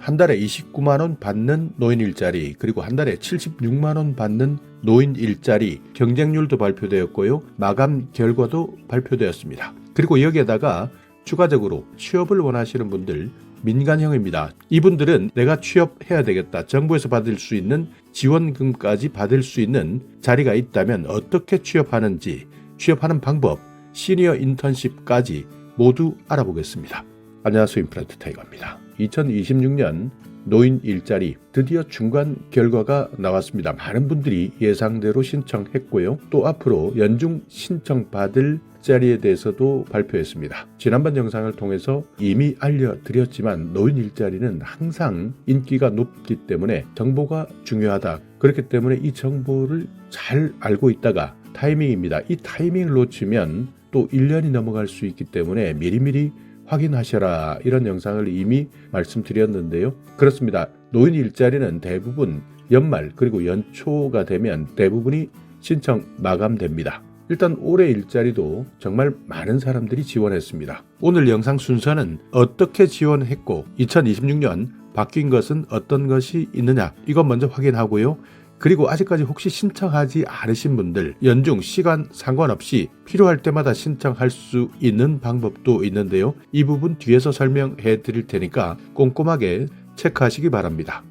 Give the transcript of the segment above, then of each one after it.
한 달에 29만 원 받는 노인 일자리, 그리고 한 달에 76만 원 받는 노인 일자리 경쟁률도 발표되었고요. 마감 결과도 발표되었습니다. 그리고 여기에다가 추가적으로 취업을 원하시는 분들 민간형입니다. 이분들은 내가 취업해야 되겠다. 정부에서 받을 수 있는 지원금까지 받을 수 있는 자리가 있다면 어떻게 취업하는지, 취업하는 방법, 시니어 인턴십까지 모두 알아보겠습니다. 안녕하세요. 임플란트 타이거입니다. 2026년 노인 일자리 드디어 중간 결과가 나왔습니다. 많은 분들이 예상대로 신청했고요. 또 앞으로 연중 신청받을 자리에 대해서도 발표했습니다. 지난번 영상을 통해서 이미 알려드렸지만 노인 일자리는 항상 인기가 높기 때문에 정보가 중요하다. 그렇기 때문에 이 정보를 잘 알고 있다가 타이밍입니다. 이 타이밍을 놓치면 또 1년이 넘어갈 수 있기 때문에 미리미리 확인하셔라, 이런 영상을 이미 말씀드렸는데요. 그렇습니다. 노인 일자리는 대부분 연말 그리고 연초가 되면 대부분이 신청 마감됩니다. 일단 올해 일자리도 정말 많은 사람들이 지원했습니다. 오늘 영상 순서는 어떻게 지원했고 2026년 바뀐 것은 어떤 것이 있느냐, 이것 먼저 확인하고요. 그리고 아직까지 혹시 신청하지 않으신 분들 연중 시간 상관없이 필요할 때마다 신청할 수 있는 방법도 있는데요. 이 부분 뒤에서 설명해 드릴 테니까 꼼꼼하게 체크하시기 바랍니다.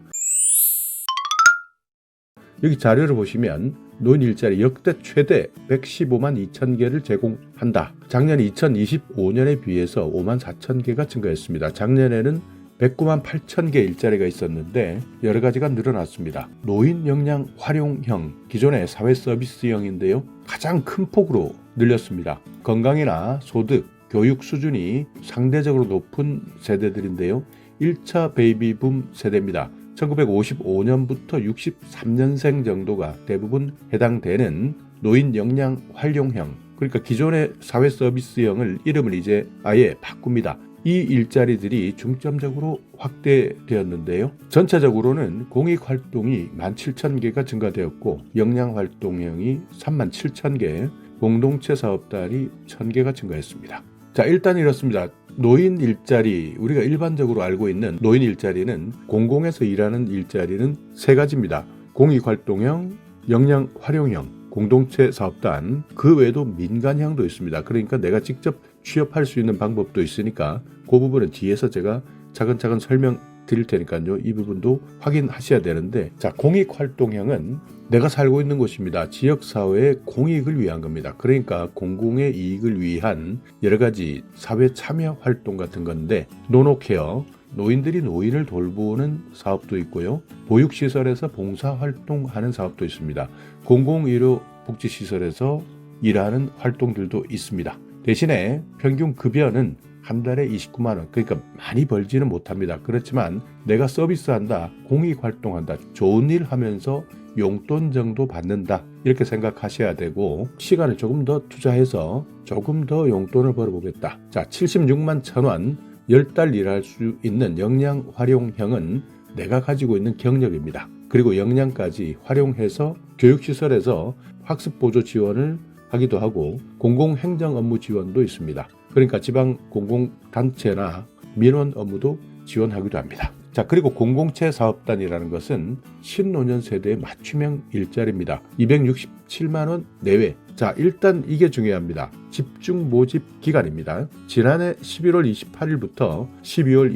여기 자료를 보시면 노인 일자리 역대 최대 115만 2천 개를 제공한다. 작년 2025년에 비해서 5만 4천 개가 증가했습니다. 작년에는 109만 8천 개 일자리가 있었는데 여러 가지가 늘어났습니다. 노인 역량 활용형, 기존의 사회 서비스형인데요. 가장 큰 폭으로 늘렸습니다. 건강이나 소득, 교육 수준이 상대적으로 높은 세대들인데요. 1차 베이비붐 세대입니다. 1955년부터 63년생 정도가 대부분 해당되는 노인 역량 활용형, 그러니까 기존의 사회 서비스형을 이름을 이제 아예 바꿉니다. 이 일자리들이 중점적으로 확대되었는데요. 전체적으로는 공익활동이 17,000개가 증가되었고 역량활동형이 37,000개, 공동체 사업단이 1,000개가 증가했습니다. 자, 일단 이렇습니다. 노인 일자리, 우리가 일반적으로 알고 있는 노인 일자리는 공공에서 일하는 일자리는 세 가지입니다. 공익활동형, 역량활용형, 공동체 사업단, 그 외에도 민간형도 있습니다. 그러니까 내가 직접 취업할 수 있는 방법도 있으니까 그 부분은 뒤에서 제가 차근차근 설명드릴 테니까요. 이 부분도 확인하셔야 되는데, 자, 공익활동형은 내가 살고 있는 곳입니다. 지역사회의 공익을 위한 겁니다. 그러니까 공공의 이익을 위한 여러 가지 사회 참여 활동 같은 건데, 노노케어, 노인들이 노인을 돌보는 사업도 있고요. 보육시설에서 봉사활동하는 사업도 있습니다. 공공의료 복지시설에서 일하는 활동들도 있습니다. 대신에 평균 급여는 한 달에 29만 원, 그러니까 많이 벌지는 못합니다. 그렇지만 내가 서비스한다, 공익활동한다, 좋은 일 하면서 용돈 정도 받는다, 이렇게 생각하셔야 되고, 시간을 조금 더 투자해서 조금 더 용돈을 벌어보겠다. 자, 76만 1,000원 10달 일할 수 있는 역량활용형은 내가 가지고 있는 경력입니다. 그리고 역량까지 활용해서 교육시설에서 학습보조 지원을 하기도 하고 공공행정 업무 지원도 있습니다. 그러니까 지방 공공단체나 민원 업무도 지원하기도 합니다. 자, 그리고 공공체 사업단이라는 것은 신노년 세대의 맞춤형 일자리입니다. 267만 원 내외. 자, 일단 이게 중요합니다. 집중 모집 기간입니다. 지난해 11월 28일부터 12월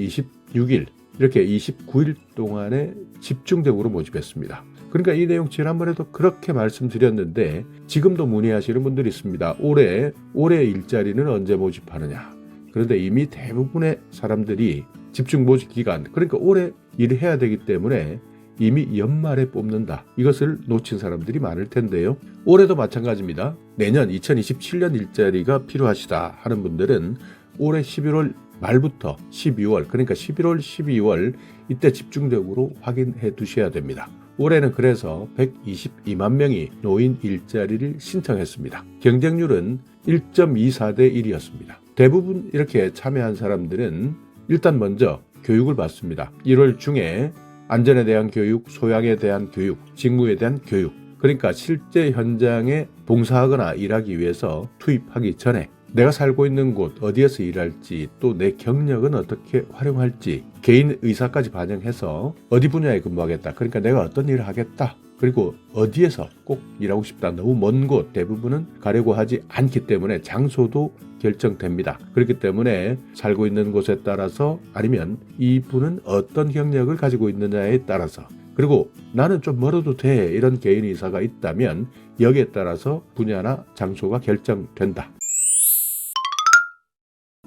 26일 이렇게 29일 동안에 집중적으로 모집했습니다. 그러니까 이 내용 지난번에도 그렇게 말씀드렸는데 지금도 문의하시는 분들이 있습니다. 올해 일자리는 언제 모집하느냐. 그런데 이미 대부분의 사람들이 집중 모집 기간, 그러니까 올해 일을 해야 되기 때문에 이미 연말에 뽑는다. 이것을 놓친 사람들이 많을 텐데요. 올해도 마찬가지입니다. 내년 2027년 일자리가 필요하시다 하는 분들은 올해 11월 말부터 12월, 그러니까 11월, 12월 이때 집중적으로 확인해 두셔야 됩니다. 올해는 그래서 122만 명이 노인 일자리를 신청했습니다. 경쟁률은 1.24대 1이었습니다. 대부분 이렇게 참여한 사람들은 일단 먼저 교육을 받습니다. 1월 중에 안전에 대한 교육, 소양에 대한 교육, 직무에 대한 교육, 그러니까 실제 현장에 봉사하거나 일하기 위해서 투입하기 전에 내가 살고 있는 곳 어디에서 일할지 또 내 경력은 어떻게 활용할지 개인 의사까지 반영해서 어디 분야에 근무하겠다. 그러니까 내가 어떤 일을 하겠다. 그리고 어디에서 꼭 일하고 싶다. 너무 먼 곳 대부분은 가려고 하지 않기 때문에 장소도 결정됩니다. 그렇기 때문에 살고 있는 곳에 따라서 아니면 이분은 어떤 경력을 가지고 있느냐에 따라서 그리고 나는 좀 멀어도 돼 이런 개인 의사가 있다면 여기에 따라서 분야나 장소가 결정된다.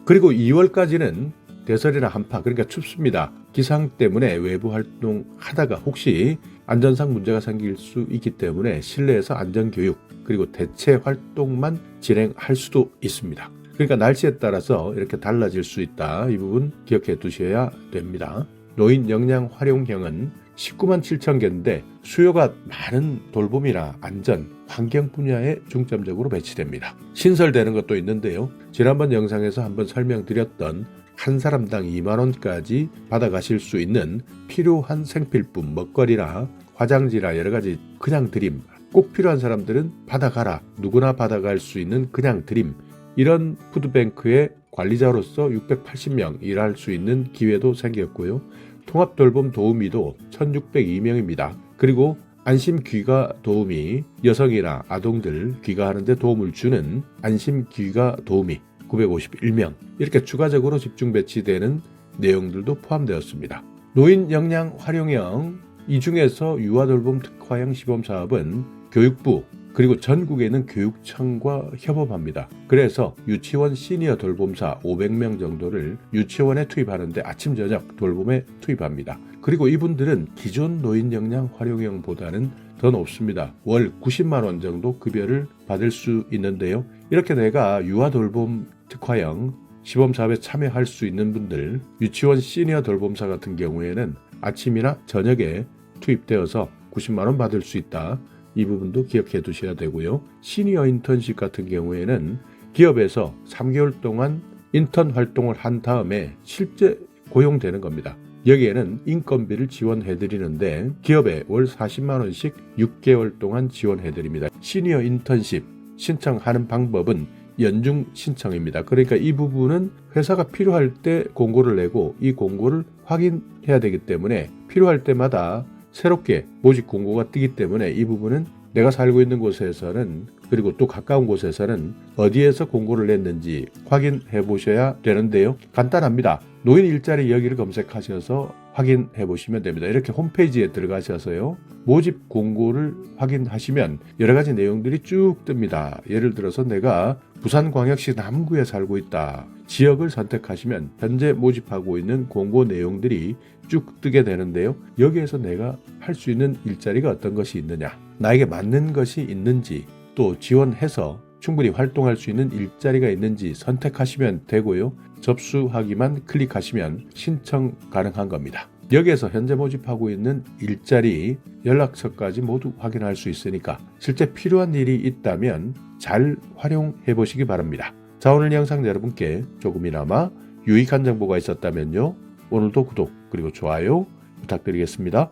그리고 2월까지는 대설이나 한파 그러니까 춥습니다. 기상 때문에 외부 활동하다가 혹시 안전상 문제가 생길 수 있기 때문에 실내에서 안전교육 그리고 대체 활동만 진행할 수도 있습니다. 그러니까 날씨에 따라서 이렇게 달라질 수 있다. 이 부분 기억해 두셔야 됩니다. 노인 역량 활용형은 19만 7천 개인데 수요가 많은 돌봄이나 안전, 환경 분야에 중점적으로 배치됩니다. 신설되는 것도 있는데요. 지난번 영상에서 한번 설명드렸던 한 사람당 2만 원까지 받아가실 수 있는 필요한 생필품, 먹거리나 화장지나 여러 가지 그냥 드림, 꼭 필요한 사람들은 받아가라, 누구나 받아갈 수 있는 그냥 드림, 이런 푸드뱅크의 관리자로서 680명 일할 수 있는 기회도 생겼고요. 통합돌봄 도우미도 1602명입니다. 그리고 안심귀가 도우미, 여성이나 아동들 귀가하는 데 도움을 주는 안심귀가 도우미 951명, 이렇게 추가적으로 집중 배치되는 내용들도 포함되었습니다. 노인 역량 활용형, 이 중에서 유아돌봄 특화형 시범사업은 교육부 그리고 전국에 있는 교육청과 협업합니다. 그래서 유치원 시니어 돌봄사 500명 정도를 유치원에 투입하는데 아침 저녁 돌봄에 투입합니다. 그리고 이분들은 기존 노인 역량 활용형보다는 더 높습니다. 월 90만 원 정도 급여를 받을 수 있는데요. 이렇게 내가 유아돌봄 특화형 시범사업에 참여할 수 있는 분들, 유치원 시니어 돌봄사 같은 경우에는 아침이나 저녁에 투입되어서 90만 원 받을 수 있다. 이 부분도 기억해 두셔야 되고요. 시니어 인턴십 같은 경우에는 기업에서 3개월 동안 인턴 활동을 한 다음에 실제 고용되는 겁니다. 여기에는 인건비를 지원해 드리는데 기업에 월 40만 원씩 6개월 동안 지원해 드립니다. 시니어 인턴십 신청하는 방법은 연중 신청입니다. 그러니까 이 부분은 회사가 필요할 때 공고를 내고 이 공고를 확인해야 되기 때문에 필요할 때마다 새롭게 모집 공고가 뜨기 때문에 이 부분은 내가 살고 있는 곳에서는 그리고 또 가까운 곳에서는 어디에서 공고를 냈는지 확인해 보셔야 되는데요. 간단합니다. 노인 일자리 여기를 검색하셔서 확인해 보시면 됩니다. 이렇게 홈페이지에 들어가셔서요. 모집 공고를 확인하시면 여러 가지 내용들이 쭉 뜹니다. 예를 들어서 내가 부산광역시 남구에 살고 있다. 지역을 선택하시면 현재 모집하고 있는 공고 내용들이 쭉 뜨게 되는데요. 여기에서 내가 할 수 있는 일자리가 어떤 것이 있느냐, 나에게 맞는 것이 있는지, 또 지원해서 충분히 활동할 수 있는 일자리가 있는지 선택하시면 되고요. 접수하기만 클릭하시면 신청 가능한 겁니다. 여기에서 현재 모집하고 있는 일자리 연락처까지 모두 확인할 수 있으니까 실제 필요한 일이 있다면 잘 활용해 보시기 바랍니다. 자, 오늘 영상 여러분께 조금이나마 유익한 정보가 있었다면요. 오늘도 구독 그리고 좋아요 부탁드리겠습니다.